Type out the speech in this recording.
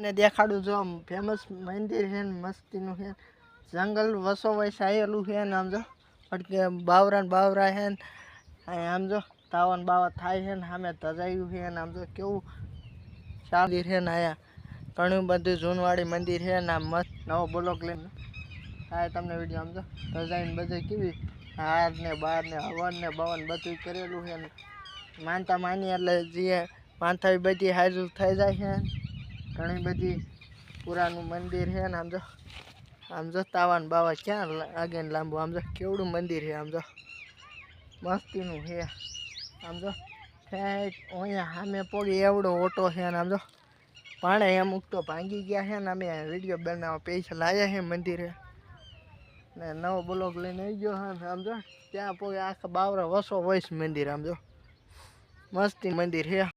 ને દેખાડું જો આમ ફેમસ મંદિર છે ને મસ્તીનું છે જંગલ વસો વૈસે આવેલું છે ને આમ જો અટકે બાવરા ને બાવરા છે ને આમ જો તાવન બાવા થાય છે ને સામે ધજાયું છે ને આમ જો કેવું મંદિર છે ને આયા ઘણું બધું જૂનવાડી મંદિર છે ને મસ્ત નવો બ્લોક લઈને આ તમને વિડીયો આમ જો ધજાઈને બધું કેવી હાર ને બાર ને હવન ને બવન બધું કરેલું છે ને માનતા માની એટલે જે માનતા બધી હાજર થઈ જાય છે ઘણી બધી પુરાનું મંદિર છે ને આમ જો તાવાન બાવા ક્યાં આગળ લાંબુ આમ જો કેવડું મંદિર છે આમ જો મસ્તીનું છે આમ જો અહીંયા સામે પોગી એવડો ઓટો છે ને આમ જો પાણે અમુક તો ભાંગી ગયા છે ને અમે વિડીયો બનાવવા પૈસા લાવ્યા છે મંદિરે ને નવો બ્લોક લઈને આવી ગયો હા આમ જો ત્યાં પોગે આખા બાવરા વસો વૈસ મંદિર આમ જો મસ્તી મંદિર છે